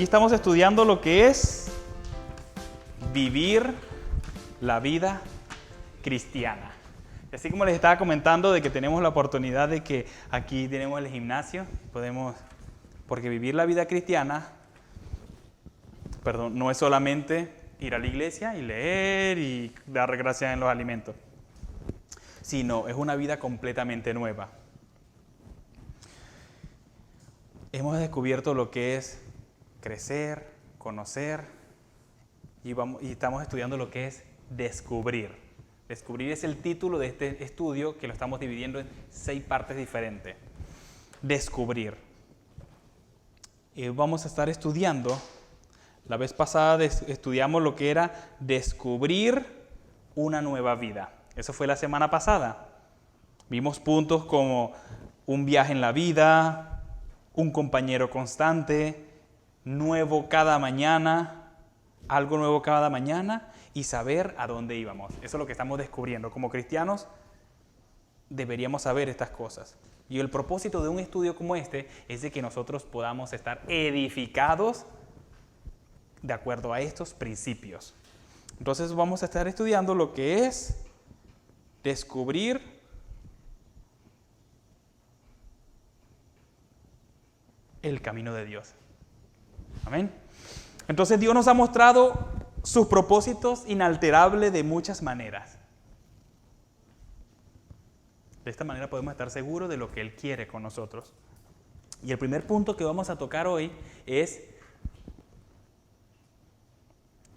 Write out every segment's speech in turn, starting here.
estamos estudiando lo que es vivir la vida cristiana. Así como les estaba comentando de que tenemos la oportunidad de que aquí tenemos el gimnasio, porque vivir la vida cristiana, no es solamente ir a la iglesia y leer y dar gracias en los alimentos, sino es una vida completamente nueva. Hemos descubierto lo que es crecer, conocer y estamos estudiando lo que es descubrir. Descubrir es el título de este estudio que lo estamos dividiendo en 6 partes diferentes. Descubrir. Vamos a estar estudiando, la vez pasada estudiamos lo que era descubrir una nueva vida. Eso fue la semana pasada. Vimos puntos como un viaje en la vida, un compañero constante, nuevo cada mañana, algo nuevo cada mañana y saber a dónde íbamos. Eso es lo que estamos descubriendo. Como cristianos deberíamos saber estas cosas. Y el propósito de un estudio como este es de que nosotros podamos estar edificados de acuerdo a estos principios. Entonces vamos a estar estudiando lo que es descubrir el camino de Dios. Amén. Entonces Dios nos ha mostrado sus propósitos inalterables de muchas maneras. De esta manera podemos estar seguros de lo que Él quiere con nosotros. Y el primer punto que vamos a tocar hoy es,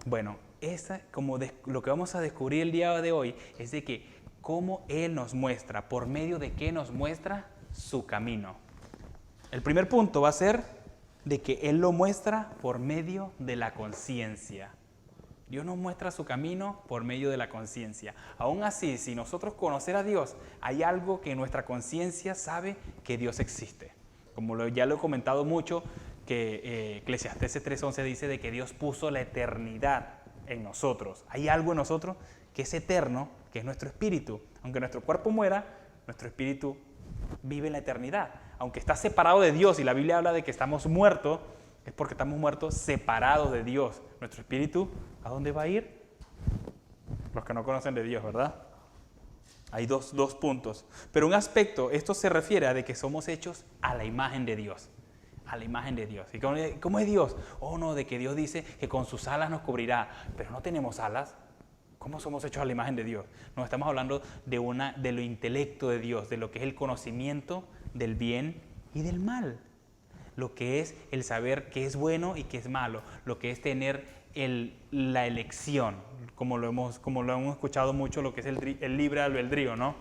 lo que vamos a descubrir el día de hoy es de que cómo Él nos muestra, por medio de qué nos muestra su camino. El primer punto va a ser de que Él lo muestra por medio de la conciencia. Dios nos muestra su camino por medio de la conciencia. Aún así, si nosotros conocer a Dios, hay algo que nuestra conciencia sabe que Dios existe. Como ya lo he comentado mucho, que Eclesiastés 3:11 dice de que Dios puso la eternidad en nosotros. Hay algo en nosotros que es eterno, que es nuestro espíritu. Aunque nuestro cuerpo muera, nuestro espíritu vive en la eternidad. Aunque está separado de Dios y la Biblia habla de que estamos muertos, es porque estamos muertos separados de Dios. Nuestro espíritu, ¿a dónde va a ir? Los que no conocen de Dios, ¿verdad? Hay dos puntos. Pero un aspecto, esto se refiere a de que somos hechos a la imagen de Dios. A la imagen de Dios. ¿Y cómo es Dios? De que Dios dice que con sus alas nos cubrirá. Pero no tenemos alas. ¿Cómo somos hechos a la imagen de Dios? No, estamos hablando de lo intelecto de Dios, de lo que es el conocimiento del bien y del mal. Lo que es el saber qué es bueno y qué es malo. Lo que es tener la elección, como lo hemos escuchado mucho, lo que es el libre albedrío, ¿no?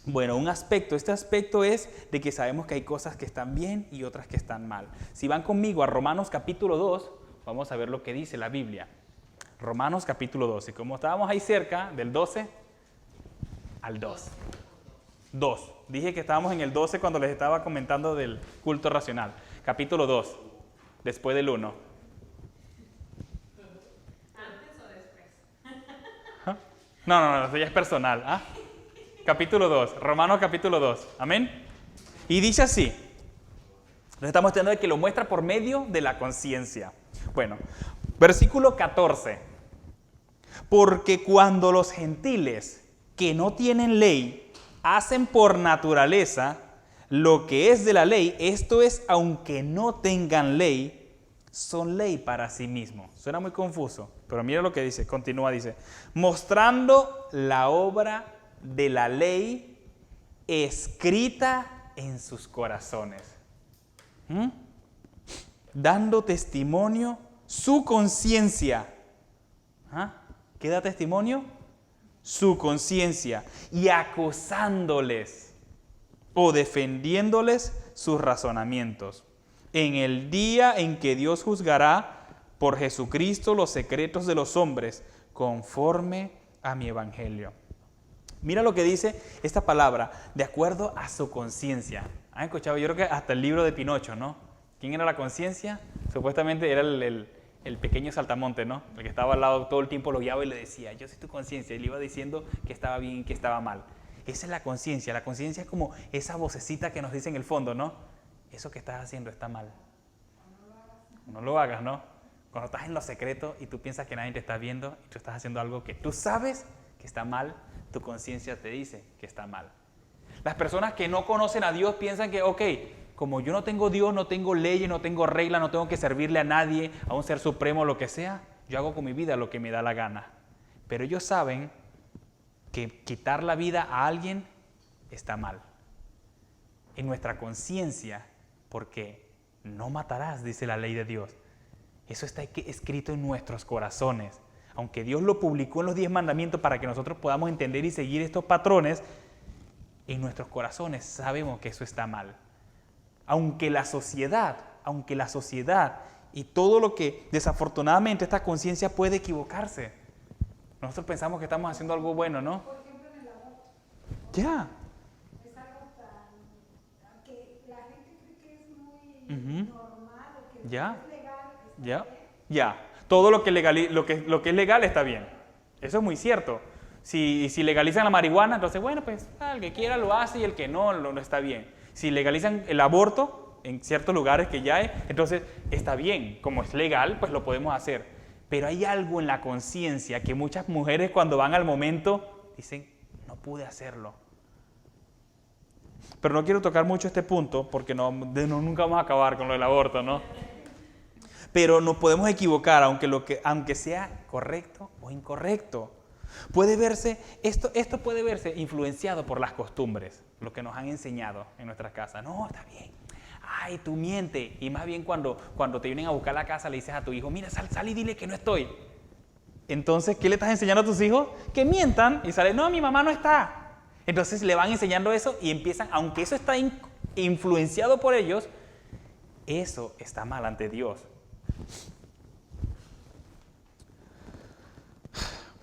Bueno, este aspecto es de que sabemos que hay cosas que están bien y otras que están mal. Si van conmigo a Romanos capítulo 2, vamos a ver lo que dice la Biblia. Romanos capítulo 12. Como estábamos ahí cerca, del 12 al 2. 2. Dije que estábamos en el 12 cuando les estaba comentando del culto racional. Capítulo 2, después del 1. ¿Antes o después? No, eso ya es personal. ¿Ah? Capítulo 2, Romanos capítulo 2. Amén. Y dice así. Nos estamos estudiando de que lo muestra por medio de la conciencia. Bueno, versículo 14. Porque cuando los gentiles que no tienen ley hacen por naturaleza lo que es de la ley, esto es, aunque no tengan ley, son ley para sí mismos. Suena muy confuso, pero mira lo que dice, continúa, dice, mostrando la obra de la ley escrita en sus corazones. Dando testimonio su conciencia. ¿Qué da testimonio? Su conciencia. Y acusándoles o defendiéndoles sus razonamientos. En el día en que Dios juzgará por Jesucristo los secretos de los hombres, conforme a mi evangelio. Mira lo que dice esta palabra, de acuerdo a su conciencia. ¿Han escuchado? Yo creo que hasta el libro de Pinocho, ¿no? ¿Quién era la conciencia? Supuestamente era el pequeño saltamonte, ¿no? El que estaba al lado todo el tiempo lo guiaba y le decía, yo soy tu conciencia, y le iba diciendo que estaba bien y que estaba mal. Esa es la conciencia. La conciencia es como esa vocecita que nos dice en el fondo, ¿no? Eso que estás haciendo está mal. no lo hagas, ¿no? Cuando estás en lo secreto y tú piensas que nadie te está viendo y tú estás haciendo algo que tú sabes que está mal, tu conciencia te dice que está mal. Las personas que no conocen a Dios piensan que, ok, como yo no tengo Dios, no tengo leyes, no tengo reglas, no tengo que servirle a nadie, a un ser supremo, lo que sea, yo hago con mi vida lo que me da la gana. Pero ellos saben que quitar la vida a alguien está mal. En nuestra conciencia, porque no matarás, dice la ley de Dios. Eso está escrito en nuestros corazones. Aunque Dios lo publicó en los 10 mandamientos para que nosotros podamos entender y seguir estos patrones, en nuestros corazones sabemos que eso está mal. Aunque la sociedad y todo lo que desafortunadamente esta conciencia puede equivocarse. Nosotros pensamos que estamos haciendo algo bueno, ¿no? Por ejemplo, en el aborto. Ya. Es algo tan que la gente cree que es muy normal o que Ya. es legal. Ya. Ya. Todo lo que es legal está bien. Eso es muy cierto. Si legalizan la marihuana, entonces, bueno, pues el que quiera lo hace y el que no está bien. Si legalizan el aborto en ciertos lugares que ya hay, entonces está bien. Como es legal, pues lo podemos hacer. Pero hay algo en la conciencia que muchas mujeres cuando van al momento dicen, no pude hacerlo. Pero no quiero tocar mucho este punto porque nunca vamos a acabar con lo del aborto, ¿no? Pero nos podemos equivocar, aunque sea correcto o incorrecto. Esto puede verse influenciado por las costumbres, lo que nos han enseñado en nuestras casas. No, está bien. Ay, tú miente. Y más bien cuando te vienen a buscar a la casa le dices a tu hijo, mira, sal y dile que no estoy. Entonces, ¿qué le estás enseñando a tus hijos? Que mientan y sale, no, mi mamá no está. Entonces le van enseñando eso y empiezan, aunque eso está influenciado por ellos, eso está mal ante Dios.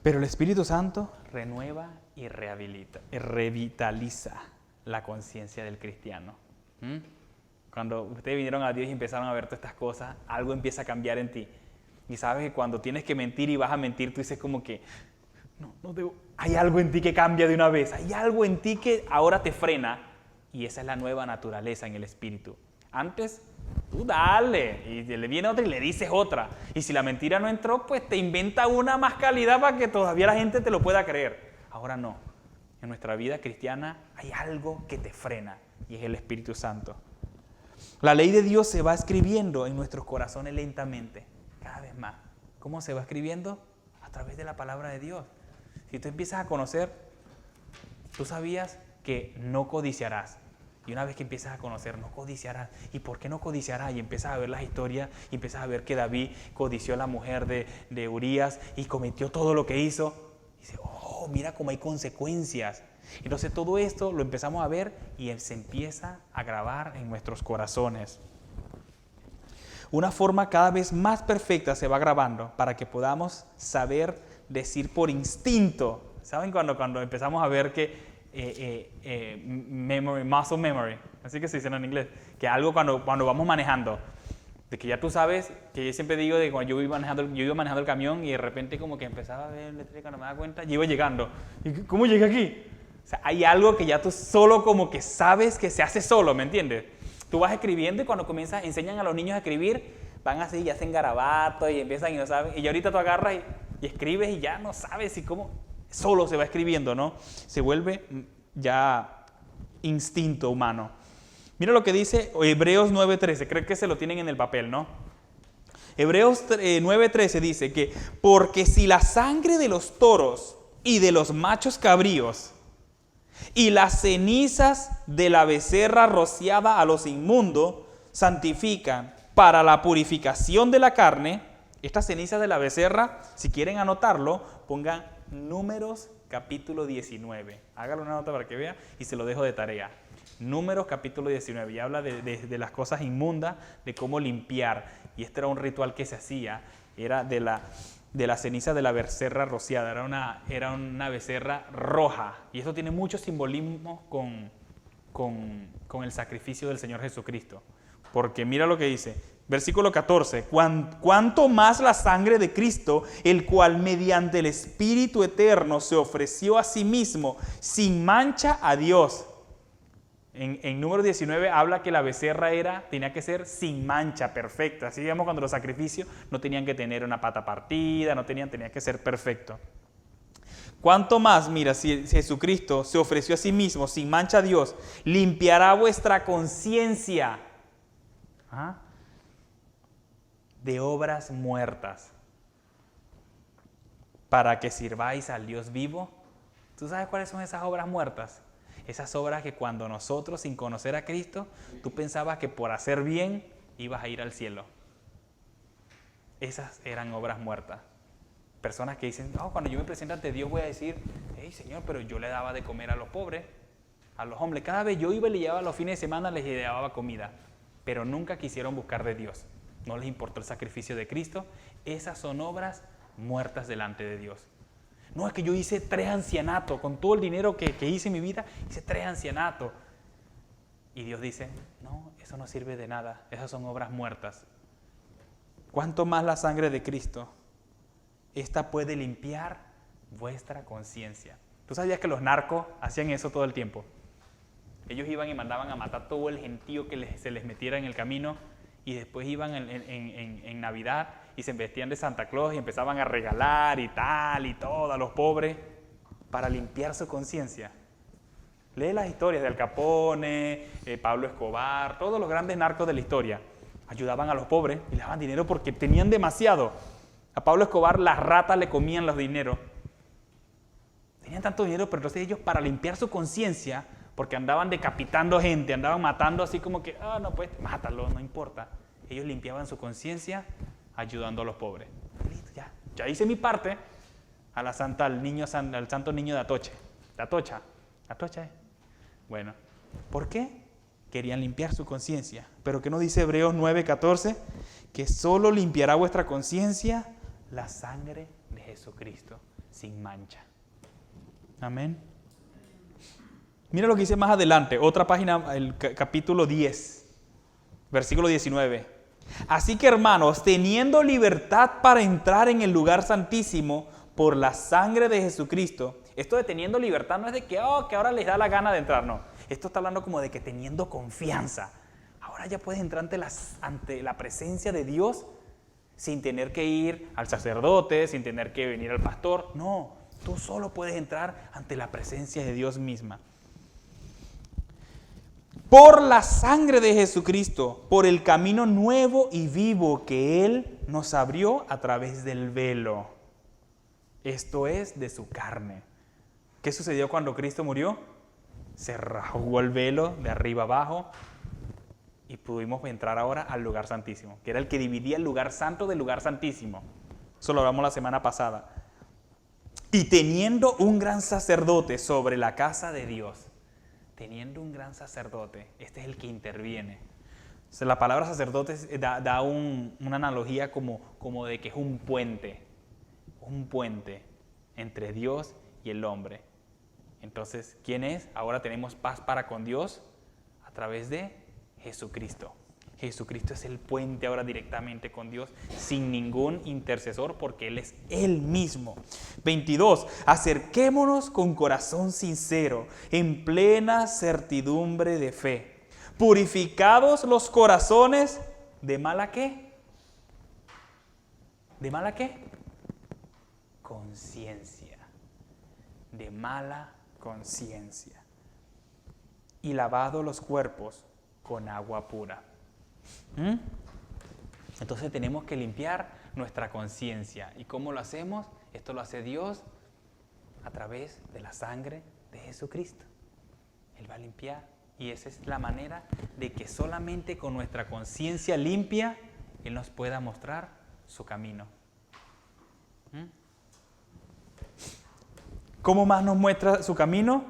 Pero el Espíritu Santo renueva y revitaliza la conciencia del cristiano. Cuando ustedes vinieron a Dios y empezaron a ver todas estas cosas, algo empieza a cambiar en ti. Y sabes que cuando tienes que mentir y vas a mentir, tú dices como que, no debo. Hay algo en ti que cambia de una vez. Hay algo en ti que ahora te frena. Y esa es la nueva naturaleza en el Espíritu. Antes, tú dale, y le viene otra y le dices otra. Y si la mentira no entró, pues te inventa una más calidad para que todavía la gente te lo pueda creer. Ahora no. En nuestra vida cristiana hay algo que te frena y es el Espíritu Santo. La ley de Dios se va escribiendo en nuestros corazones lentamente, cada vez más. ¿Cómo se va escribiendo? A través de la palabra de Dios. Si tú empiezas a conocer, tú sabías que no codiciarás. Y una vez que empiezas a conocer, no codiciarás. ¿Y por qué no codiciarás? Y empiezas a ver las historias y empiezas a ver que David codició a la mujer de Urías y cometió todo lo que hizo. Y dice, oh, mira cómo hay consecuencias. Entonces todo esto lo empezamos a ver y se empieza a grabar en nuestros corazones. Una forma cada vez más perfecta se va grabando para que podamos saber decir por instinto. ¿Saben cuando empezamos a ver que muscle memory, así que se dice en inglés, que algo cuando vamos manejando, de que ya tú sabes, que yo siempre digo de cuando yo iba manejando el camión y de repente como que empezaba a ver el letrero, cuando me daba cuenta, yo iba llegando. ¿Y cómo llegué aquí? O sea, hay algo que ya tú solo como que sabes que se hace solo, ¿me entiendes? Tú vas escribiendo y cuando enseñan a los niños a escribir, van así y hacen garabatos y empiezan y no saben, y ya ahorita tú agarras y escribes y ya no sabes y cómo, solo se va escribiendo, ¿no? Se vuelve ya instinto humano. Mira lo que dice Hebreos 9:13, creo que se lo tienen en el papel, ¿no? Hebreos 9:13 dice que porque si la sangre de los toros y de los machos cabríos y las cenizas de la becerra rociada a los inmundos santifican para la purificación de la carne, estas cenizas de la becerra, si quieren anotarlo, pongan Números capítulo 19. Hágalo una nota para que vea y se lo dejo de tarea. Números capítulo 19. Y habla de las cosas inmundas, de cómo limpiar. Y este era un ritual que se hacía. Era de la ceniza de la becerra rociada. Era una becerra roja. Y esto tiene mucho simbolismo con el sacrificio del Señor Jesucristo. Porque mira lo que dice. Versículo 14, cuanto más la sangre de Cristo, el cual mediante el Espíritu Eterno se ofreció a sí mismo sin mancha a Dios. En Número 19 habla que la becerra tenía que ser sin mancha, perfecta. Así digamos cuando los sacrificios no tenían que tener una pata partida, tenía que ser perfecto. ¿Cuánto más, mira, si Jesucristo se ofreció a sí mismo sin mancha a Dios, limpiará vuestra conciencia de obras muertas para que sirváis al Dios vivo? ¿Tú sabes cuáles son esas obras muertas? Esas obras que cuando nosotros, sin conocer a Cristo, tú pensabas que por hacer bien ibas a ir al cielo. Esas eran obras muertas. Personas que dicen, cuando yo me presente ante Dios voy a decir, hey Señor, pero yo le daba de comer a los pobres, a los hombres. Cada vez yo iba y le llevaba los fines de semana, les llevaba comida. Pero nunca quisieron buscar de Dios. No les importó el sacrificio de Cristo. Esas son obras muertas delante de Dios. No, es que yo hice 3 ancianatos, con todo el dinero que hice en mi vida, hice 3 ancianatos. Y Dios dice, no, eso no sirve de nada, esas son obras muertas. ¿Cuánto más la sangre de Cristo? Esta puede limpiar vuestra conciencia. ¿Tú sabías que los narcos hacían eso todo el tiempo? Ellos iban y mandaban a matar todo el gentío que se les metiera en el camino, y después iban en Navidad y se vestían de Santa Claus y empezaban a regalar y tal y todo a los pobres para limpiar su conciencia. Lee las historias de Al Capone, Pablo Escobar, todos los grandes narcos de la historia. Ayudaban a los pobres y les daban dinero porque tenían demasiado. A Pablo Escobar las ratas le comían los dineros. Tenían tanto dinero, pero entonces ellos, para limpiar su conciencia, porque andaban decapitando gente, andaban matando así como que, no, pues mátalo, no importa. Ellos limpiaban su conciencia ayudando a los pobres. Listo, ya hice mi parte. Al santo niño de Atocha. Atocha. Bueno, ¿por qué? Querían limpiar su conciencia. Pero ¿qué nos dice Hebreos 9:14? Que solo limpiará vuestra conciencia la sangre de Jesucristo, sin mancha. Amén. Mira lo que dice más adelante, otra página, el capítulo 10, versículo 19. Así que, hermanos, teniendo libertad para entrar en el lugar santísimo por la sangre de Jesucristo. Esto de teniendo libertad no es de que ahora les da la gana de entrar, no. Esto está hablando como de que teniendo confianza. Ahora ya puedes entrar ante la presencia de Dios sin tener que ir al sacerdote, sin tener que venir al pastor. No, tú solo puedes entrar ante la presencia de Dios misma. Por la sangre de Jesucristo, por el camino nuevo y vivo que Él nos abrió a través del velo. Esto es, de su carne. ¿Qué sucedió cuando Cristo murió? Se rasgó el velo de arriba abajo y pudimos entrar ahora al lugar santísimo, que era el que dividía el lugar santo del lugar santísimo. Eso lo hablamos la semana pasada. Y teniendo un gran sacerdote sobre la casa de Dios, teniendo un gran sacerdote, este es el que interviene. O sea, la palabra sacerdote da una analogía como de que es un puente entre Dios y el hombre. Entonces, ¿quién es? Ahora tenemos paz para con Dios a través de Jesucristo. Jesucristo es el puente ahora directamente con Dios, sin ningún intercesor, porque Él es Él mismo. 22. Acerquémonos con corazón sincero, en plena certidumbre de fe, purificados los corazones de mala ¿qué? ¿De mala qué? Conciencia. De mala conciencia. Y lavados los cuerpos con agua pura. Entonces tenemos que limpiar nuestra conciencia. ¿Y cómo lo hacemos? Esto lo hace Dios a través de la sangre de Jesucristo. Él va a limpiar, y esa es la manera de que solamente con nuestra conciencia limpia Él nos pueda mostrar su camino. ¿Cómo más nos muestra su camino?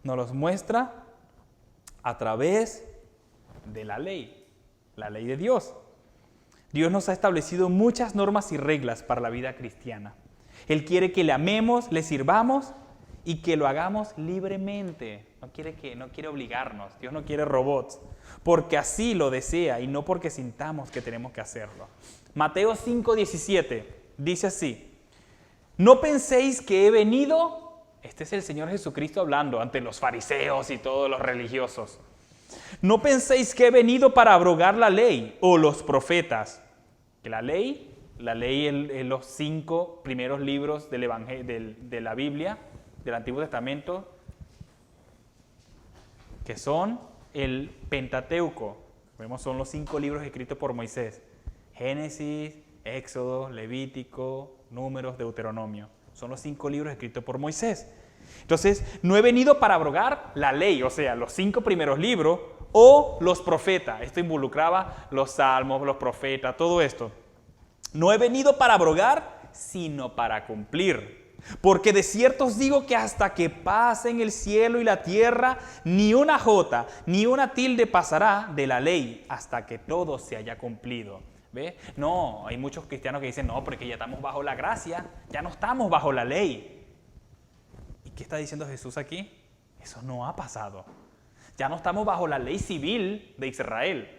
Nos los muestra a través de la ley de Dios. Dios nos ha establecido muchas normas y reglas para la vida cristiana. Él quiere que le amemos, le sirvamos y que lo hagamos libremente. No quiere obligarnos. Dios no quiere robots, porque así lo desea y no porque sintamos que tenemos que hacerlo. Mateo 5:17 dice así: no penséis que he venido, este es el Señor Jesucristo hablando ante los fariseos y todos los religiosos. No penséis que he venido para abrogar la ley o los profetas. Que la ley es los 5 primeros libros del de la Biblia, del Antiguo Testamento, que son el Pentateuco. Vemos, son los 5 libros escritos por Moisés. Génesis, Éxodo, Levítico, Números, Deuteronomio. Son los 5 libros escritos por Moisés. Entonces, no he venido para abrogar la ley, o sea, los 5 primeros libros, o los profetas. Esto involucraba los salmos, los profetas, todo esto. No he venido para abrogar, sino para cumplir. Porque de cierto os digo que hasta que pasen el cielo y la tierra, ni una jota, ni una tilde pasará de la ley hasta que todo se haya cumplido. ¿Ve? No, hay muchos cristianos que dicen, no, porque ya estamos bajo la gracia, ya no estamos bajo la ley. ¿Y qué está diciendo Jesús aquí? Eso no ha pasado. Ya no estamos bajo la ley civil de Israel,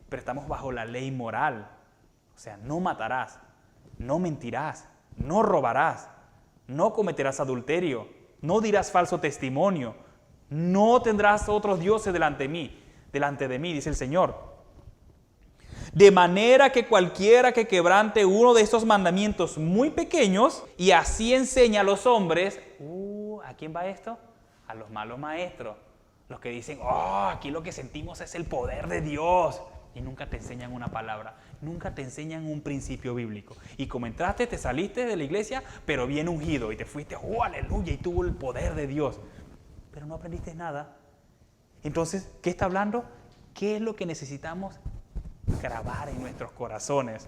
pero estamos bajo la ley moral. O sea, no matarás, no mentirás, no robarás, no cometerás adulterio, no dirás falso testimonio, no tendrás otros dioses delante de mí, dice el Señor. De manera que cualquiera que quebrante uno de estos mandamientos muy pequeños y así enseña a los hombres, ¿a quién va esto? A los malos maestros, los que dicen, aquí lo que sentimos es el poder de Dios. Y nunca te enseñan una palabra, nunca te enseñan un principio bíblico. Y como entraste, te saliste de la iglesia, pero bien ungido, y te fuiste, aleluya, y tuvo el poder de Dios. Pero no aprendiste nada. Entonces, ¿qué está hablando? ¿Qué es lo que necesitamos grabar en nuestros corazones?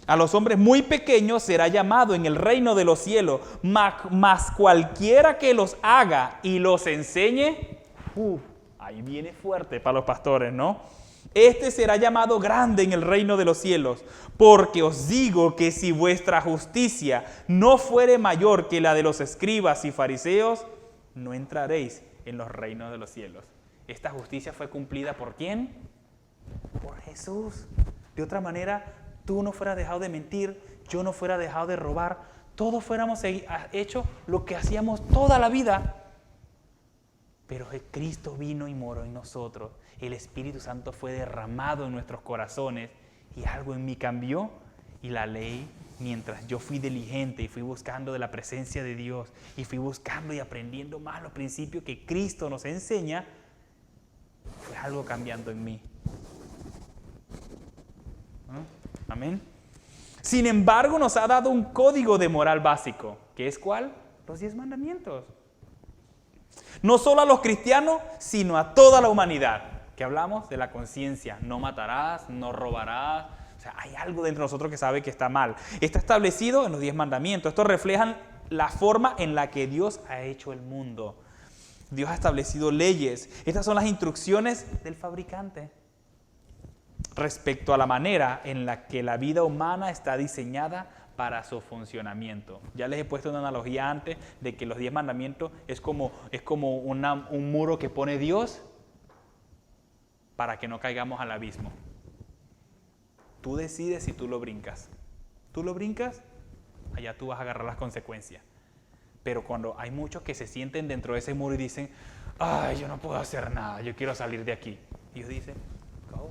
A los hombres muy pequeños será llamado en el reino de los cielos, mas cualquiera que los haga y los enseñe, ahí viene fuerte para los pastores, ¿no? Este será llamado grande en el reino de los cielos, porque os digo que si vuestra justicia no fuere mayor que la de los escribas y fariseos, no entraréis en los reinos de los cielos. Esta justicia fue cumplida ¿por quién? Por Jesús. De otra manera, tú no fueras dejado de mentir, yo no fuera dejado de robar, todos fuéramos hecho lo que hacíamos toda la vida. Pero Cristo vino y moró en nosotros. El Espíritu Santo fue derramado en nuestros corazones y algo en mí cambió. Y la ley, mientras yo fui diligente y fui buscando de la presencia de Dios y fui buscando y aprendiendo más los principios que Cristo nos enseña, fue algo cambiando en mí. Amén. Sin embargo, nos ha dado un código de moral básico. ¿Qué es cuál? Los 10 mandamientos. No solo a los cristianos, sino a toda la humanidad. ¿Qué hablamos? De la conciencia. No matarás, no robarás. O sea, hay algo dentro de nosotros que sabe que está mal. Está establecido en los 10 mandamientos. Estos reflejan la forma en la que Dios ha hecho el mundo. Dios ha establecido leyes. Estas son las instrucciones del fabricante respecto a la manera en la que la vida humana está diseñada para su funcionamiento. Ya les he puesto una analogía antes de que los 10 mandamientos es como un muro que pone Dios para que no caigamos al abismo. Tú decides si tú lo brincas. Tú lo brincas, allá tú vas a agarrar las consecuencias. Pero cuando hay muchos que se sienten dentro de ese muro y dicen, yo no puedo hacer nada, yo quiero salir de aquí. Dios dice, go,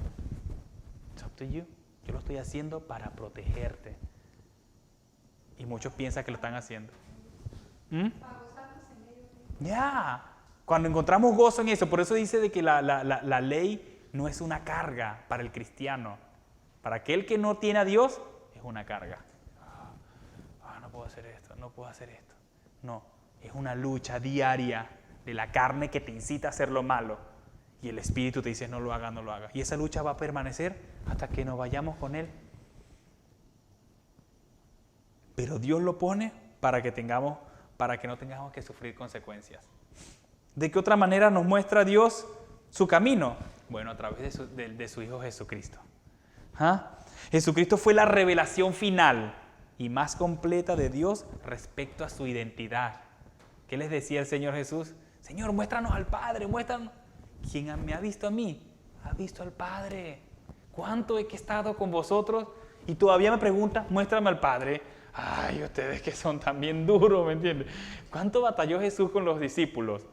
it's up to you. Yo lo estoy haciendo para protegerte. Y muchos piensan que lo están haciendo. Cuando encontramos gozo en eso, por eso dice de que la ley no es una carga para el cristiano. Para aquel que no tiene a Dios, es una carga. No puedo hacer esto, no puedo hacer esto. No, es una lucha diaria de la carne que te incita a hacer lo malo. Y el Espíritu te dice, no lo hagas, no lo hagas. Y esa lucha va a permanecer hasta que nos vayamos con Él. Pero Dios lo pone para que no tengamos que sufrir consecuencias. ¿De qué otra manera nos muestra Dios su camino? Bueno, a través de su Hijo Jesucristo. Jesucristo fue la revelación final y más completa de Dios respecto a su identidad. ¿Qué les decía el Señor Jesús? Señor, muéstranos al Padre, muéstranos. Quien me ha visto a mí, ha visto al Padre. ¿Cuánto he estado con vosotros? Y todavía me preguntan, muéstrame al Padre. Ay, ustedes que son tan bien duros, ¿me entiendes? ¿Cuánto batalló Jesús con los discípulos?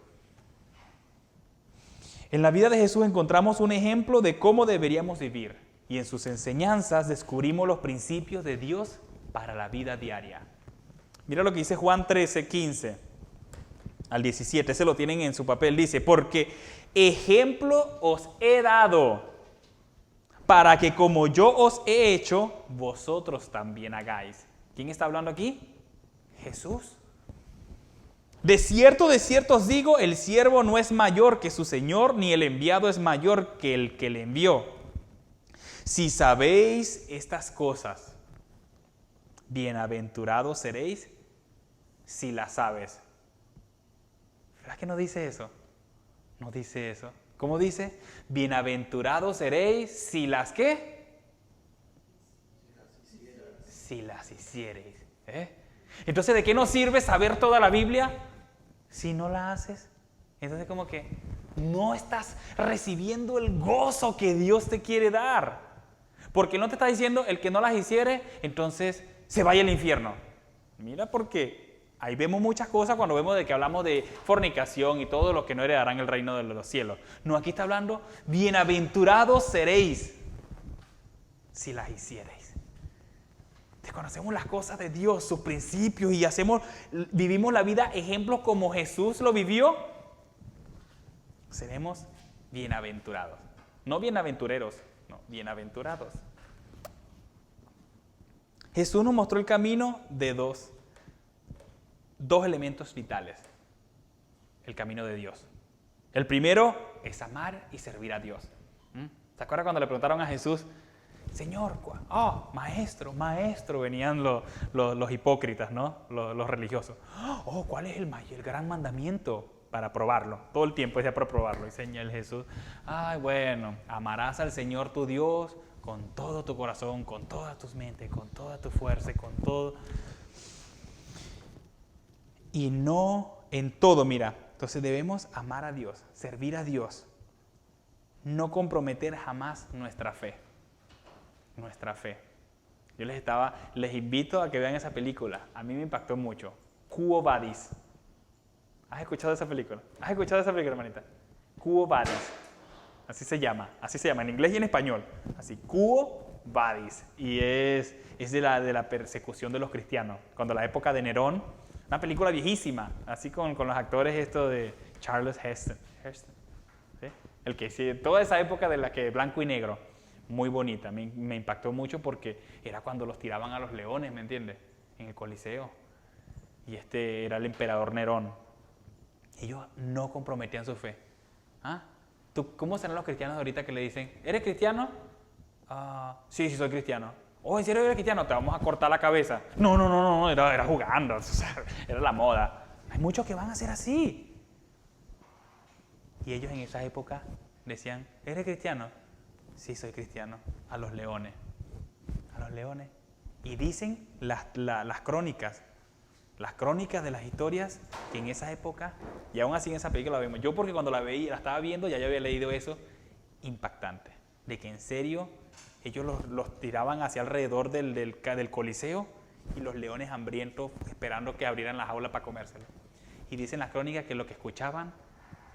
En la vida de Jesús encontramos un ejemplo de cómo deberíamos vivir y en sus enseñanzas descubrimos los principios de Dios para la vida diaria. Mira lo que dice Juan 13, 15 al 17, ese lo tienen en su papel, dice, porque ejemplo os he dado para que como yo os he hecho, vosotros también hagáis. ¿Quién está hablando aquí? Jesús. De cierto os digo, el siervo no es mayor que su señor, ni el enviado es mayor que el que le envió. Si sabéis estas cosas, bienaventurados seréis si las sabes. ¿Verdad que no dice eso? No dice eso. ¿Cómo dice? Bienaventurados seréis si las ¿qué? Si las hiciereis. Entonces, ¿de qué nos sirve saber toda la Biblia si no la haces? Entonces, como que no estás recibiendo el gozo que Dios te quiere dar. Porque no te está diciendo el que no las hiciere, entonces se vaya al infierno. Mira, porque ahí vemos muchas cosas cuando vemos de que hablamos de fornicación y todo lo que no heredarán el reino de los cielos. No, aquí está hablando, bienaventurados seréis si las hiciereis. Desconocemos las cosas de Dios, sus principios y vivimos la vida ejemplos como Jesús lo vivió. Seremos bienaventurados. No bienaventureros, no, bienaventurados. Jesús nos mostró el camino de dos elementos vitales. El camino de Dios. El primero es amar y servir a Dios. ¿Se acuerdan cuando le preguntaron a Jesús, Señor, maestro, venían los hipócritas, ¿no? Los religiosos. ¿Cuál es el gran mandamiento? Para probarlo, todo el tiempo es para probarlo. Y señala Jesús, bueno, amarás al Señor tu Dios con todo tu corazón, con todas tus mentes, con toda tu fuerza, con todo. Y no en todo, mira. Entonces debemos amar a Dios, servir a Dios, no comprometer jamás nuestra fe. Nuestra fe. Yo les invito a que vean esa película. A mí me impactó mucho. Quo Vadis. ¿Has escuchado esa película? Hermanita? Quo Vadis. Así se llama en inglés y en español. Así, Quo Vadis. Y es de la persecución de los cristianos. Cuando la época de Nerón, una película viejísima, así con los actores de Charles Heston. ¿Sí? El que sí, toda esa época de la que blanco y negro. Muy bonita, me impactó mucho porque era cuando los tiraban a los leones, ¿me entiendes? En el Coliseo. Y era el emperador Nerón. Ellos no comprometían su fe. ¿Cómo serán los cristianos ahorita que le dicen, ¿eres cristiano? Sí, soy cristiano. ¿En serio eres cristiano? Te vamos a cortar la cabeza. No, era jugando, o sea, era la moda. Hay muchos que van a ser así. Y ellos en esa época decían, ¿eres cristiano? Sí, soy cristiano. A los leones. Y dicen las crónicas de las historias que en esa época, y aún así en esa película la vemos. Yo porque cuando la estaba viendo, ya yo había leído eso, impactante. De que en serio, ellos los tiraban hacia alrededor del Coliseo y los leones hambrientos esperando que abrieran la jaula para comérselo. Y dicen las crónicas que lo que escuchaban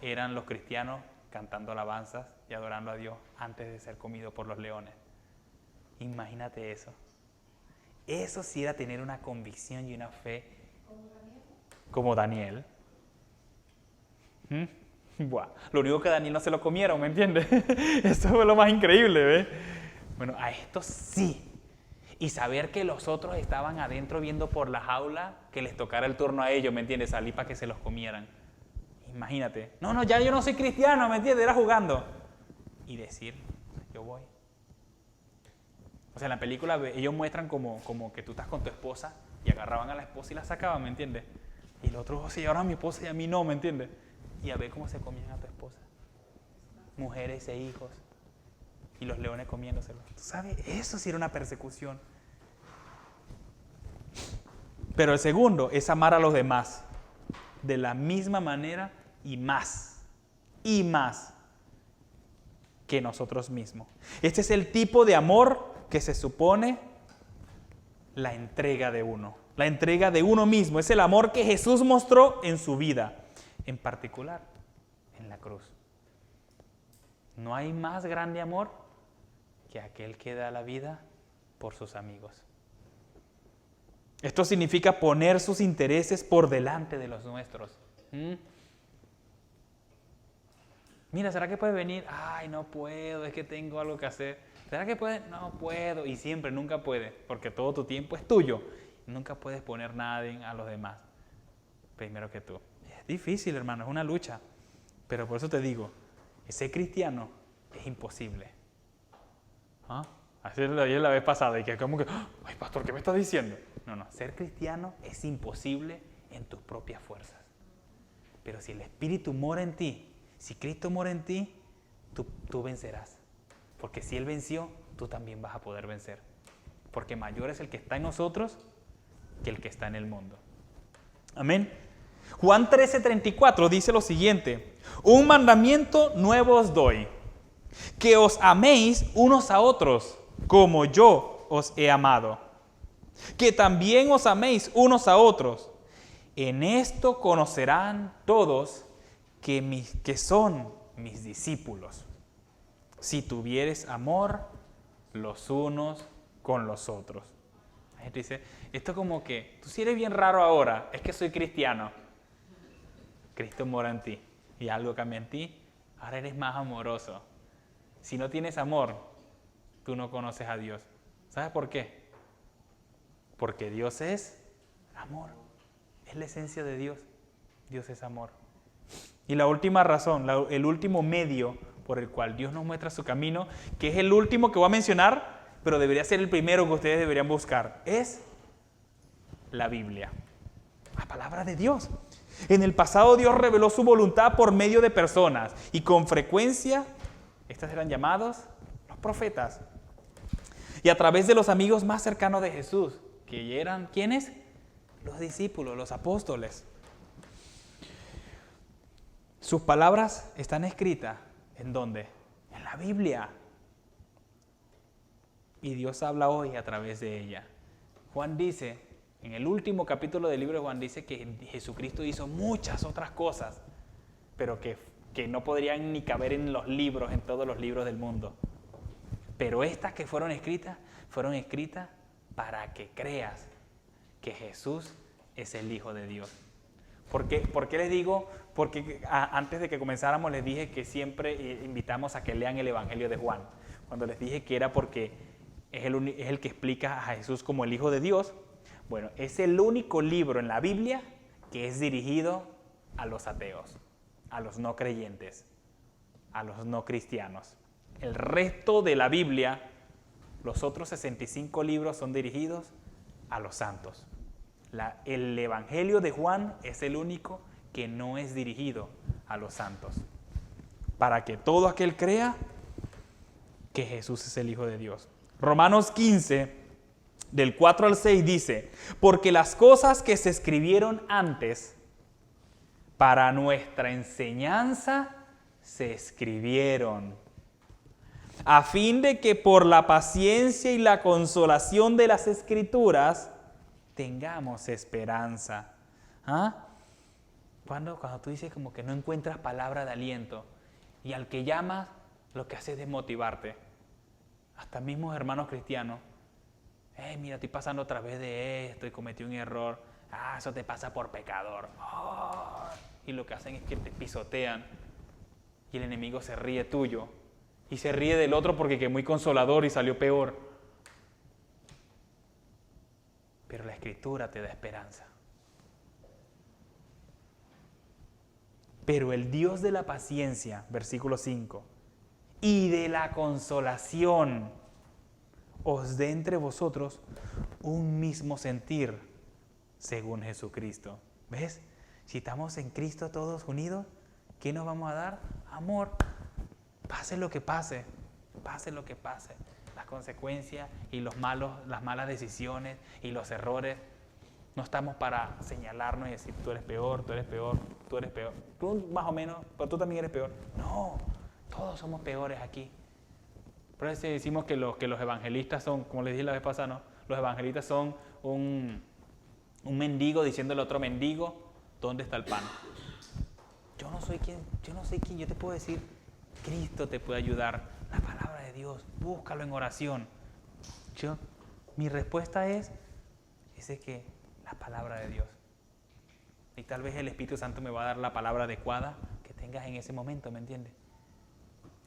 eran los cristianos cantando alabanzas y adorando a Dios antes de ser comido por los leones. Imagínate eso. Eso sí era tener una convicción y una fe como Daniel. Lo único que Daniel no se lo comieron, ¿me entiendes? Eso fue lo más increíble, ¿ves? Bueno, a estos sí. Y saber que los otros estaban adentro viendo por la jaula, que les tocara el turno a ellos, ¿me entiendes? Salir para que se los comieran. Imagínate. No, ya yo no soy cristiano, ¿me entiendes? Era jugando. Y decir, yo voy. O sea, en la película ellos muestran como que tú estás con tu esposa y agarraban a la esposa y la sacaban, ¿me entiendes? Y el otro, sí, ahora a mi esposa y a mí no, ¿me entiendes? Y a ver cómo se comían a tu esposa. Mujeres e hijos. Y los leones comiéndoselos. ¿Tú sabes? Eso sí era una persecución. Pero el segundo es amar a los demás. De la misma manera y más que nosotros mismos. Este es el tipo de amor que se supone la entrega de uno. La entrega de uno mismo. Es el amor que Jesús mostró en su vida. En particular, en la cruz. No hay más grande amor que aquel que da la vida por sus amigos. Esto significa poner sus intereses por delante de los nuestros. Mira, ¿será que puede venir? Ay, no puedo, es que tengo algo que hacer. ¿Será que puede? No puedo. Y siempre, nunca puede, porque todo tu tiempo es tuyo. Nunca puedes poner nada a los demás primero que tú. Es difícil, hermano, es una lucha. Pero por eso te digo, ser cristiano es imposible. Así lo dije la vez pasada y que como que, ay, pastor, ¿qué me estás diciendo? No, ser cristiano es imposible en tus propias fuerzas. Pero si el Espíritu mora en ti, si Cristo mora en ti, tú vencerás. Porque si Él venció, tú también vas a poder vencer. Porque mayor es el que está en nosotros que el que está en el mundo. Amén. Juan 13:34 dice lo siguiente: un mandamiento nuevo os doy, que os améis unos a otros, como yo os he amado. Que también os améis unos a otros. En esto conocerán todos que son mis discípulos, si tuvieres amor los unos con los otros. La gente dice, esto como que, tú si eres bien raro ahora, es que soy cristiano. Cristo mora en ti y algo cambia en ti, ahora eres más amoroso. Si no tienes amor, tú no conoces a Dios. ¿Sabes por qué? Porque Dios es amor. Es la esencia de Dios. Dios es amor. Y la última razón, el último medio por el cual Dios nos muestra su camino, que es el último que voy a mencionar, pero debería ser el primero que ustedes deberían buscar, es la Biblia. La palabra de Dios. En el pasado Dios reveló su voluntad por medio de personas y con frecuencia, estas eran llamados los profetas. Y a través de los amigos más cercanos de Jesús, que eran, ¿quiénes? Los discípulos, los apóstoles. Sus palabras están escritas, ¿en dónde? En la Biblia. Y Dios habla hoy a través de ella. Juan dice, en el último capítulo del libro de Juan dice que Jesucristo hizo muchas otras cosas, pero que no podrían ni caber en los libros, en todos los libros del mundo. Pero estas que fueron escritas para que creas que Jesús es el Hijo de Dios. ¿Por qué les digo? Porque antes de que comenzáramos les dije que siempre invitamos a que lean el Evangelio de Juan. Cuando les dije que era porque es el que explica a Jesús como el Hijo de Dios. Bueno, es el único libro en la Biblia que es dirigido a los ateos, a los no creyentes, a los no cristianos. El resto de la Biblia, los otros 65 libros son dirigidos a los santos. El Evangelio de Juan es el único que no es dirigido a los santos. Para que todo aquel crea que Jesús es el Hijo de Dios. Romanos 15, del 4 al 6 dice, porque las cosas que se escribieron antes para nuestra enseñanza se escribieron, a fin de que por la paciencia y la consolación de las Escrituras tengamos esperanza. Cuando tú dices como que no encuentras palabra de aliento y al que llamas lo que hace es desmotivarte. Hasta mismos hermanos cristianos, mira, estoy pasando a través de esto y cometí un error. Eso te pasa por pecador. Y lo que hacen es que te pisotean y el enemigo se ríe tuyo y se ríe del otro porque que muy consolador y salió peor. Pero la Escritura te da esperanza. Pero el Dios de la paciencia, versículo 5, y de la consolación, os dé entre vosotros un mismo sentir, según Jesucristo. ¿Ves? Si estamos en Cristo todos unidos, ¿qué nos vamos a dar? Amor. Pase lo que pase, las consecuencias y las malas decisiones y los errores. No estamos para señalarnos y decir, tú eres peor, tú eres peor, tú eres peor. Tú más o menos, pero tú también eres peor. No, todos somos peores aquí. Por eso decimos que los evangelistas son, como les dije la vez pasada, ¿no? Los evangelistas son un mendigo diciéndole a otro mendigo, ¿dónde está el pan? Yo no sé quién, yo te puedo decir Cristo te puede ayudar. La palabra de Dios, búscalo en oración. Mi respuesta es de que la palabra de Dios. Y tal vez el Espíritu Santo me va a dar la palabra adecuada que tengas en ese momento, ¿me entiendes?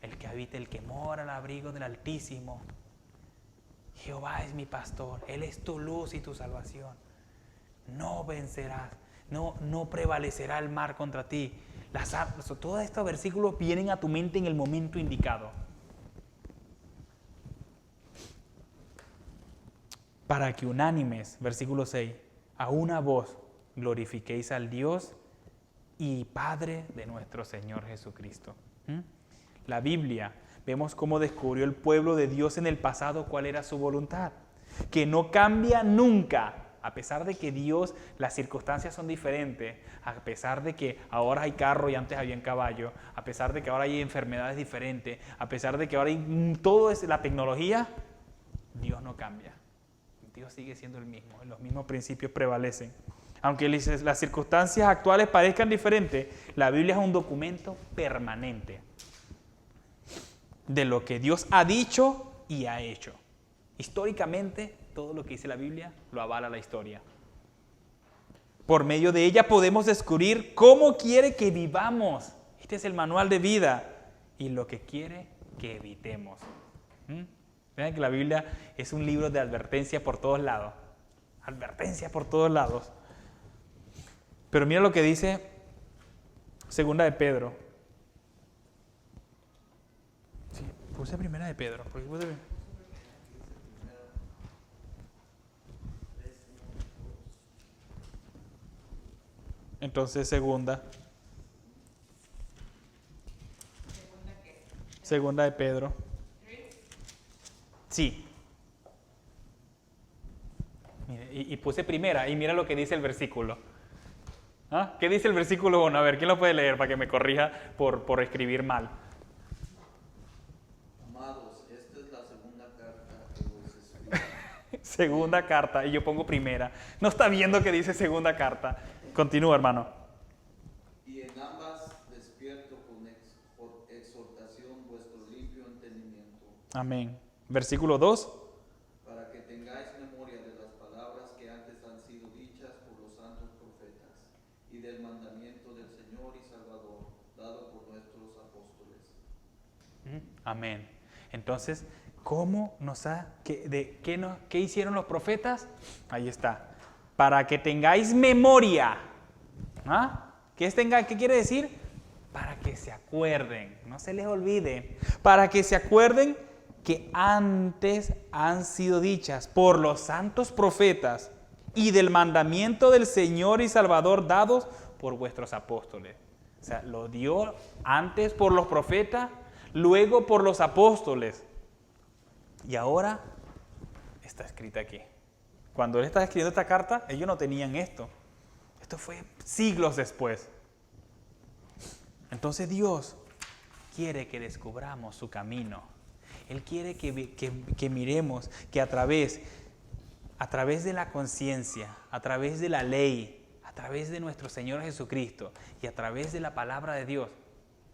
El que habita, el que mora al abrigo del Altísimo. Jehová es mi pastor, Él es tu luz y tu salvación. No vencerás, no prevalecerá el mal contra ti. Todos estos versículos vienen a tu mente en el momento indicado. Para que unánimes, versículo 6, a una voz glorifiquéis al Dios y Padre de nuestro Señor Jesucristo. La Biblia, vemos cómo descubrió el pueblo de Dios en el pasado cuál era su voluntad, que no cambia nunca, a pesar de que Dios, las circunstancias son diferentes, a pesar de que ahora hay carro y antes había caballo, a pesar de que ahora hay enfermedades diferentes, a pesar de que ahora hay todo es la tecnología, Dios no cambia. Dios sigue siendo el mismo, los mismos principios prevalecen. Aunque las circunstancias actuales parezcan diferentes, la Biblia es un documento permanente de lo que Dios ha dicho y ha hecho. Históricamente, todo lo que dice la Biblia lo avala la historia. Por medio de ella podemos descubrir cómo quiere que vivamos. Este es el manual de vida y lo que quiere que evitemos. Vean que la Biblia es un libro de advertencia por todos lados. Advertencia por todos lados. Pero mira lo que dice Segunda de Pedro. Sí, puse Primera de Pedro. ¿Por qué puse? Entonces, Segunda. Segunda de Pedro. Sí. Y puse Primera, y mira lo que dice el versículo. ¿Ah? ¿Qué dice el versículo 1? A ver, ¿quién lo puede leer para que me corrija por escribir mal? Amados, esta es la segunda carta que os escribo. Segunda carta, y yo pongo primera. No está viendo que dice segunda carta. Continúa, hermano. Y en ambas despierto por exhortación vuestro limpio entendimiento. Amén. Versículo 2. Para que tengáis memoria de las palabras que antes han sido dichas por los santos profetas, y del mandamiento del Señor y Salvador, dado por nuestros apóstoles. Amén. Entonces, ¿qué hicieron los profetas? Ahí está. Para que tengáis memoria. ¿Ah? ¿Qué quiere decir? Para que se acuerden, no se les olvide. Para que se acuerden que antes han sido dichas por los santos profetas y del mandamiento del Señor y Salvador dados por vuestros apóstoles. O sea, lo dio antes por los profetas, luego por los apóstoles. Y ahora está escrita aquí. Cuando él estaba escribiendo esta carta, ellos no tenían esto. Esto fue siglos después. Entonces Dios quiere que descubramos su camino. Él quiere que miremos que a través de la conciencia, a través de la ley, a través de nuestro Señor Jesucristo y a través de la palabra de Dios,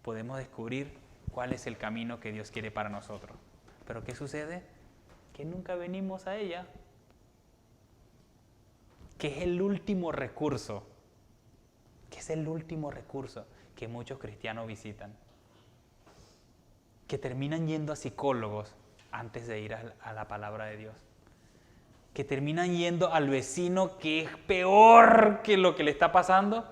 podemos descubrir cuál es el camino que Dios quiere para nosotros. Pero ¿qué sucede? Que nunca venimos a ella. Que es el último recurso. Que es el último recurso que muchos cristianos visitan. Que terminan yendo a psicólogos antes de ir a la palabra de Dios. Que terminan yendo al vecino que es peor que lo que le está pasando.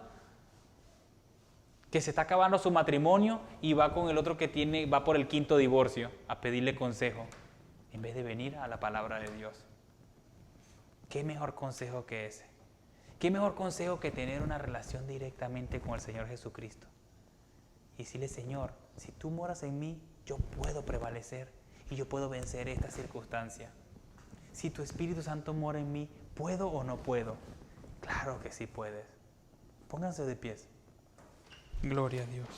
Que se está acabando su matrimonio y va con el otro que va por el 5º divorcio a pedirle consejo. En vez de venir a la palabra de Dios. ¿Qué mejor consejo que ese? ¿Qué mejor consejo que tener una relación directamente con el Señor Jesucristo? Y decirle, Señor, si tú moras en mí, yo puedo prevalecer y yo puedo vencer esta circunstancia. Si tu Espíritu Santo mora en mí, ¿puedo o no puedo? Claro que sí puedes. Pónganse de pies. Gloria a Dios.